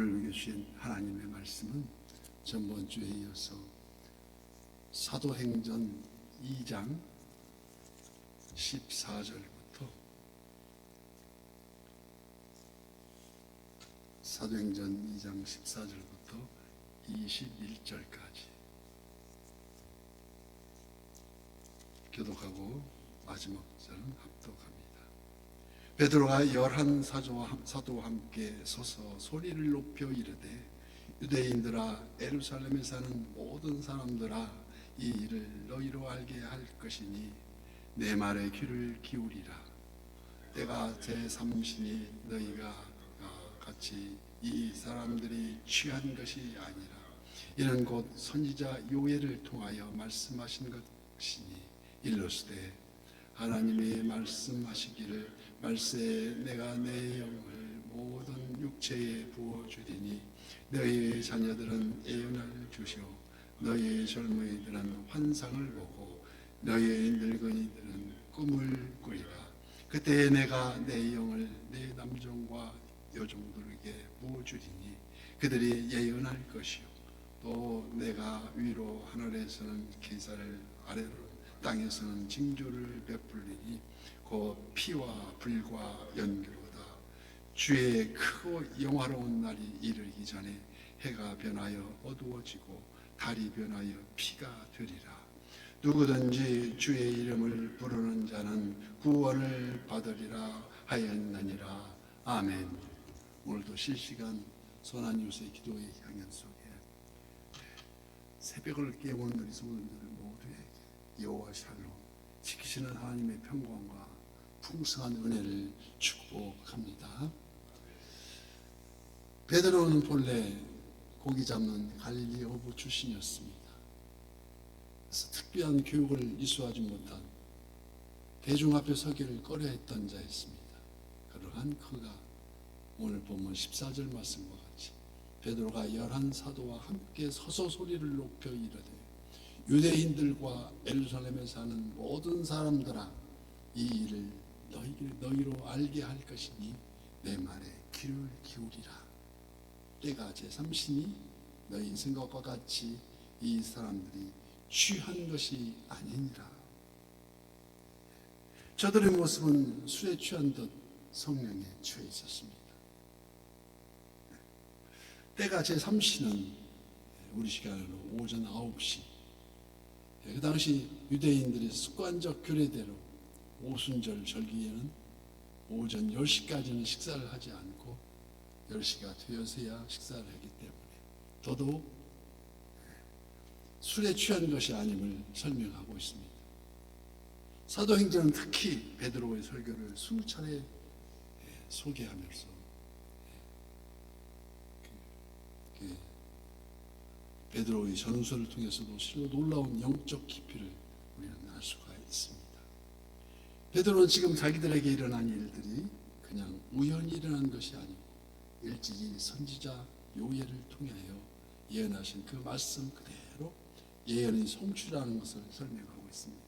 오늘 우리에게 주신 하나님의 말씀은 전번 주에 이어서 사도행전 2장 14절부터 사도행전 2장 14절부터 21절까지 교독하고 마지막 절은 합독합니다. 베드로가 11 사도와 함께 서서 소리를 높여 이르되 유대인들아 예루살렘에 사는 모든 사람들아 이 일을 너희로 알게 할 것이니 내 말에 귀를 기울이라. 때가 제3시니 너희가 같이 이 사람들이 취한 것이 아니라 이는 곧 선지자 요엘을 통하여 말씀하신 것이니 일러스되 하나님이 말씀하시기를 말세에 내가 내 영을 모든 육체에 부어주리니 너희의 자녀들은 예언을 주시오 너희의 젊은이들은 환상을 보고 너희의 늙은이들은 꿈을 꾸리라. 그때에 내가 내 영을 내 남종과 여종들에게 부어주리니 그들이 예언할 것이요 또 내가 위로 하늘에서는 기사를 아래로 땅에서는 징조를 베풀리니 곧 피와 불과 연기로다. 주의 크고 영화로운 날이 이르기 전에 해가 변하여 어두워지고 달이 변하여 피가 되리라. 누구든지 주의 이름을 부르는 자는 구원을 받으리라 하였느니라. 아멘. 오늘도 실시간 소나뉴스의 기도의 향연 속에 새벽을 깨우는 우리 성도들 모두에게 여호와 샬롬 지키시는 하나님의 평강과 풍성한 은혜를 축복합니다. 베드로는 본래 고기 잡는 갈릴리 어부 출신이었습니다. 그래서 특별한 교육을 이수하지 못한 대중 앞에 서기를 꺼려했던 자였습니다. 그러한 그가 오늘 본문 14절 말씀과 같이 베드로가 11사도와 함께 서서 소리를 높여 이르되 유대인들과 예루살렘에 사는 모든 사람들아 이 일을 너희로 알게 할 것이니 내 말에 귀를 기울이라. 때가 제3시니 너희 생각과 같이 이 사람들이 취한 것이 아니니라. 저들의 모습은 술에 취한 듯 성령에 취해 있었습니다. 때가 제3시는 우리 시간으로 오전 9시, 그 당시 유대인들이 습관적 규례대로 오순절 절기에는 오전 10시까지는 식사를 하지 않고 10시가 되어서야 식사를 하기 때문에 더더욱 술에 취한 것이 아님을 설명하고 있습니다. 사도행전은 특히 베드로의 설교를 20차례 소개하면서 베드로의 전설을 통해서도 실로 놀라운 영적 깊이를 우리는 알 수가 있습니다. 베드로는 지금 자기들에게 일어난 일들이 그냥 우연히 일어난 것이 아니고 일찍이 선지자 요엘을 통하여 예언하신 그 말씀 그대로 예언이 성취라는 것을 설명하고 있습니다.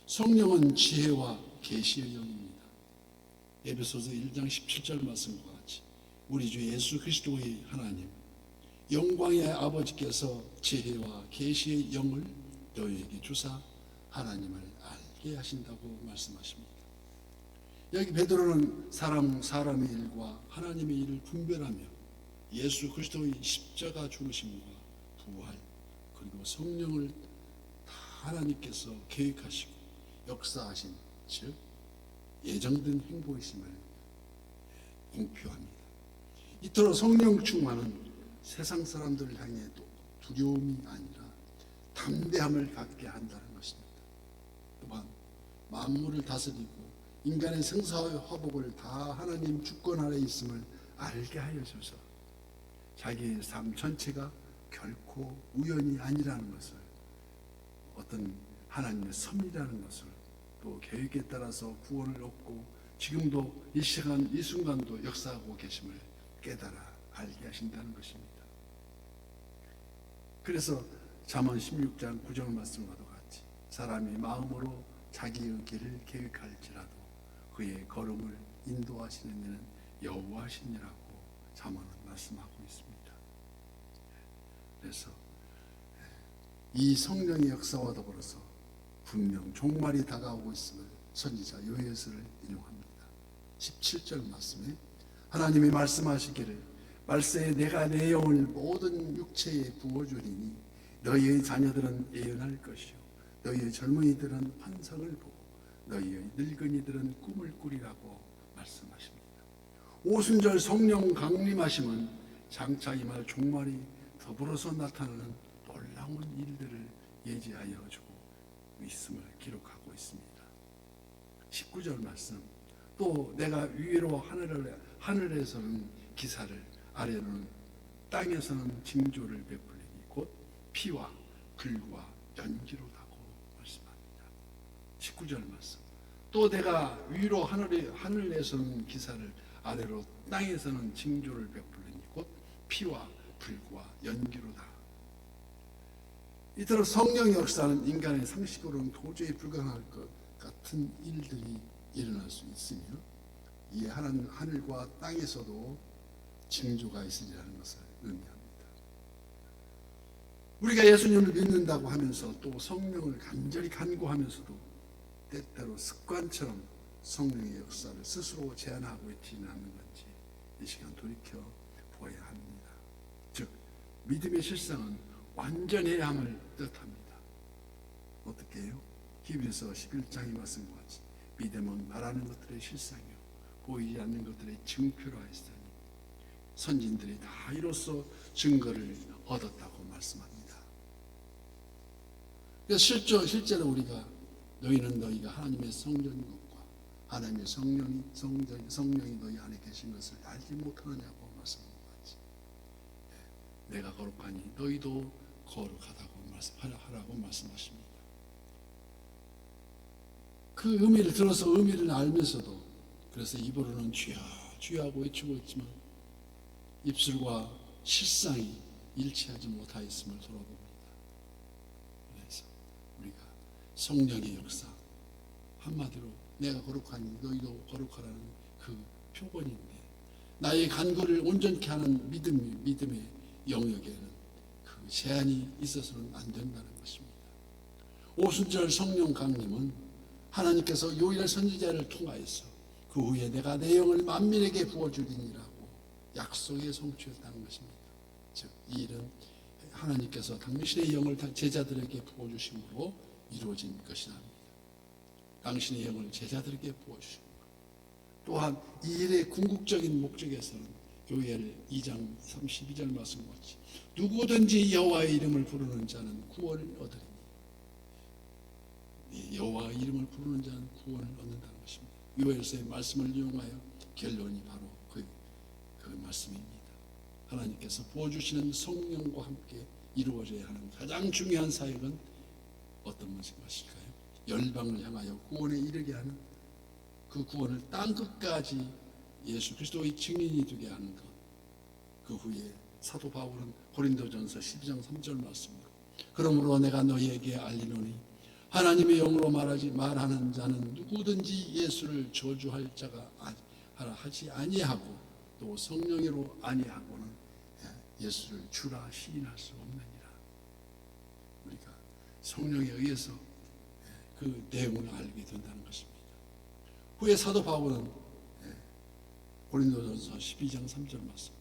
성령은 지혜와 계시의 영입니다. 에베소서 1장 17절 말씀과 같이 우리 주 예수 그리스도의 하나님 영광의 아버지께서 지혜와 계시의 영을 너희에게 주사 하나님을 알게 하신다고 말씀하십니다. 여기 베드로는 사람의 일과 하나님의 일을 분별하며 예수 그리스도의 십자가 죽으심과 부활 그리고 성령을 다 하나님께서 계획하시고 역사하신 즉 예정된 행보이심을 공표합니다. 이토록 성령 충만은 세상 사람들을 향해 두려움이 아니라 담대함을 갖게 한다는 것입니다. 또한 만물을 다스리고 인간의 생사와 화복을 다 하나님 주권 아래 있음을 알게 하여 주셔서 자기의 삶 전체가 결코 우연이 아니라는 것을 어떤 하나님의 섭리라는 것을 또 계획에 따라서 구원을 얻고 지금도 이 시간 이 순간도 역사하고 계심을 깨달아 알게 하신다는 것입니다. 그래서 잠언 16장 9절 말씀과도 같이 사람이 마음으로 자기의 길을 계획할지라도 그의 걸음을 인도하시는 이는 여호와시니라고 잠언은 말씀하고 있습니다. 그래서 이 성령의 역사와 더불어서 분명 종말이 다가오고 있음을 선지자 요엘서를 인용합니다. 17절 말씀에 하나님이 말씀하시기를 말세에 내가 내 영을 모든 육체에 부어주리니 너희의 자녀들은 예언할 것이요 너희의 젊은이들은 환상을 보고 너희의 늙은이들은 꿈을 꾸리라고 말씀하십니다. 오순절 성령 강림하심은 장차 임할 종말이 더불어서 나타나는 놀라운 일들을 예지하여 주고 있음을 기록하고 있습니다. 19절 말씀 또 내가 위로 하늘에서는 기사를 아래로는 땅에서는 징조를 베풀리니 곧 피와 불과 연기로다고 말씀합니다. 19절 말씀 또 내가 위로 하늘에서는 기사를 아래로 땅에서는 징조를 베풀리니 곧 피와 불과 연기로다. 이토록 성령의 역사는 인간의 상식으로는 도저히 불가능할 것 같은 일들이 일어날 수 있으며 이에 하늘과 땅에서도 징조가 있으리라는 것을 의미합니다. 우리가 예수님을 믿는다고 하면서 또 성령을 간절히 간구하면서도 때때로 습관처럼 성령의 역사를 스스로 제한하고 있지는 않는 건지 이 시간 돌이켜 보아야 합니다. 즉 믿음의 실상은 완전해야 함을 뜻합니다. 어떻게 해요? 히브리서 11장의 말씀과 같이 믿음은 말하는 것들의 실상이요 보이지 않는 것들의 증표라 했으니 선진들이 다 이로써 증거를 얻었다고 말씀합니다. 그래서 실제로 우리가 너희는 너희가 하나님의 성전인 것과 하나님의 성령이 너희 안에 계신 것을 알지 못하느냐고 말씀한 것 같이 내가 거룩하니 너희도 거룩하다고 하라고 말씀하십니다. 그 의미를 들어서 의미를 알면서도 그래서 입으로는 주야 주야하고 외치고 있지만 입술과 실상이 일치하지 못하였음을 돌아봅니다. 그래서 우리가 성령의 역사 한마디로 내가 거룩하니 너희도 거룩하라는 그 표본인데 나의 간구를 온전케 하는 믿음의 영역에는 그 제한이 있어서는 안 된다는 것입니다. 오순절 성령 강림은 하나님께서 요엘 선지자를 통하여서 그 후에 내가 내 영을 만민에게 부어주리니라고 약속의 성취였다는 것입니다. 즉 이 일은 하나님께서 당신의 영을 제자들에게 부어주심으로 이루어진 것이랍니다. 당신의 영을 제자들에게 부어주신 것. 또한 이 일의 궁극적인 목적에서는 요엘 2장 32절 말씀과 같이 누구든지 여호와의 이름을 부르는 자는 구원을 얻으리니 여호와의 이름을 부르는 자는 구원을 얻는다는 것입니다. 요엘서의 말씀을 이용하여 결론이 바로 그 말씀입니다. 하나님께서 부어주시는 성령과 함께 이루어져야 하는 가장 중요한 사역은 어떤 것일까요? 열방을 향하여 구원에 이르게 하는 그 구원을 땅끝까지 예수 그리스도의 증인이 되게 하는 것. 그 후에 사도 바울은 고린도전서 12장 3절 말씀으로 그러므로 내가 너희에게 알리노니 하나님의 영으로 말하는 자는 누구든지 예수를 저주할 자가 하지 아니하고 또 성령으로 아니하고는 예수를 주라 시인할 수 없느니라. 우리가 성령에 의해서 그 내용을 알게 된다는 것입니다. 후에 사도 바울은 고린도전서 12장 3절 말씀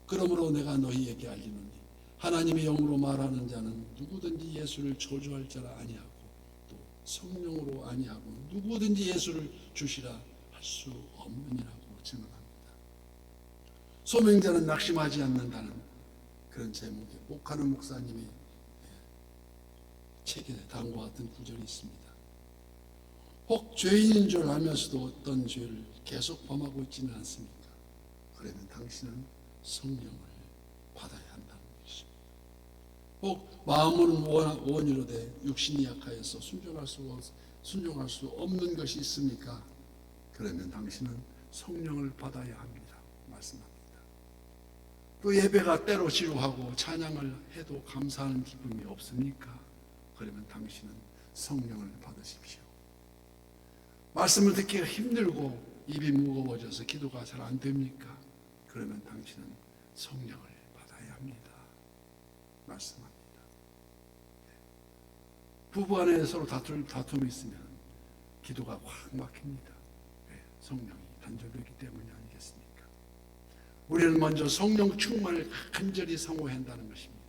그러므로 내가 너희에게 알리노니 하나님의 영으로 말하는 자는 누구든지 예수를 저주할 자라 아니하고 또 성령으로 아니하고 누구든지 예수를 주시라 할 수 없느니라고 증언합니다. 소명자는 낙심하지 않는다는 그런 제목의 목하는 목사님의 책에 다음과 같은 구절이 있습니다. 혹 죄인인 줄 알면서도 어떤 죄를 계속 범하고 있지는 않습니까? 그러면 당신은 성령을 받아야 한다는 것입니다. 혹 마음은 원이로되 육신이 약하여서 순종할 수 없는 것이 있습니까? 그러면 당신은 성령을 받아야 합니다. 말씀합니다. 또 예배가 때로 지루하고 찬양을 해도 감사하는 기쁨이 없습니까? 그러면 당신은 성령을 받으십시오. 말씀을 듣기가 힘들고 입이 무거워져서 기도가 잘 안 됩니까? 그러면 당신은 성령을 받아야 합니다. 말씀합니다. 부부 안에 서로 다툼이 있으면 기도가 확 막힙니다. 성령이 단절되기 때문이 아니겠습니까? 우리는 먼저 성령 충만을 간절히 사모해야 한다는 것입니다.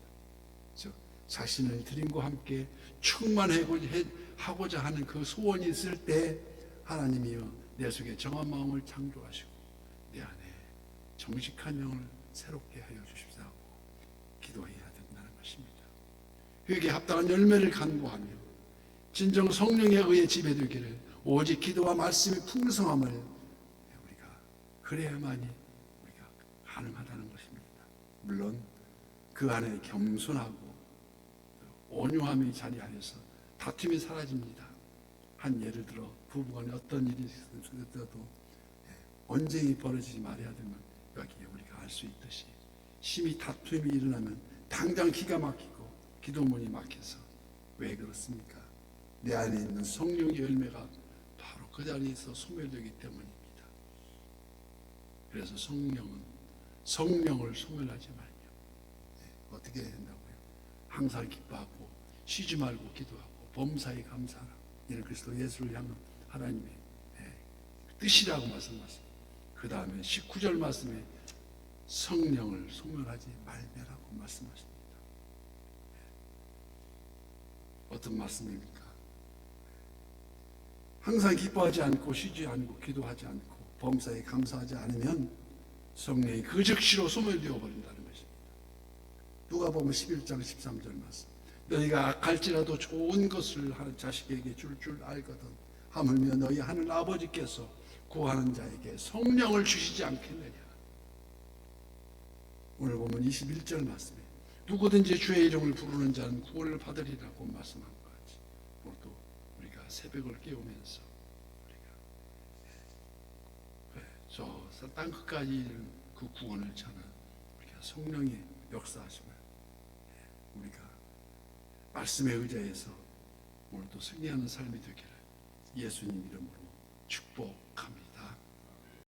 즉 자신을 드림과 함께 충만하고자 하는 그 소원이 있을 때 하나님이여 내 속에 정한 마음을 창조하시고 내 안에 정직한 영을 새롭게 하여 주십사 하고 기도해야 된다는 것입니다. 그에게 합당한 열매를 간구하며 진정 성령에 의해 지배되기를 오직 기도와 말씀의 풍성함을 우리가 그래야만이 우리가 가능하다는 것입니다. 물론 그 안에 겸손하고 온유함이 자리하여서 다툼이 사라집니다. 한 예를 들어 부부간에 어떤 일이 있어도 언쟁이 벌어지지 말아야 되면 여기에 우리가 알 수 있듯이 심히 다툼이 일어나면 당장 기가 막히고 기도문이 막혀서 왜 그렇습니까? 내 안에 있는 성령의 열매가 바로 그 자리에서 소멸되기 때문입니다. 그래서 성령을 소멸하지 말며 어떻게 해야 된다고요? 항상 기뻐하고 쉬지 말고 기도하고 범사에 감사하라. 이는 그리스도 예수를 향한 하나님의 뜻이라고 말씀하십니다. 그 다음에 19절 말씀에 성령을 소멸하지 말매라고 말씀하십니다. 어떤 말씀입니까? 항상 기뻐하지 않고 쉬지 않고 기도하지 않고 범사에 감사하지 않으면 성령이 그 즉시로 소멸되어 버린다는 것입니다. 누가복음 11장 13절 말씀. 너희가 악할지라도 좋은 것을 하는 자식에게 줄 알거든 하물며 너희 하늘 아버지께서 구하는 자에게 성령을 주시지 않겠느냐. 오늘 보면 21절 말씀에 누구든지 주의 이름을 부르는 자는 구원을 받으리라고 말씀한 것 같이 오늘도 우리가 새벽을 깨우면서 우리가 저 땅끝까지 이른 그 구원을 찾는 우리가 성령의 역사하심을 우리가 말씀에 의지해서 오늘도 승리하는 삶이 되기를 예수님 이름으로 축복합니다.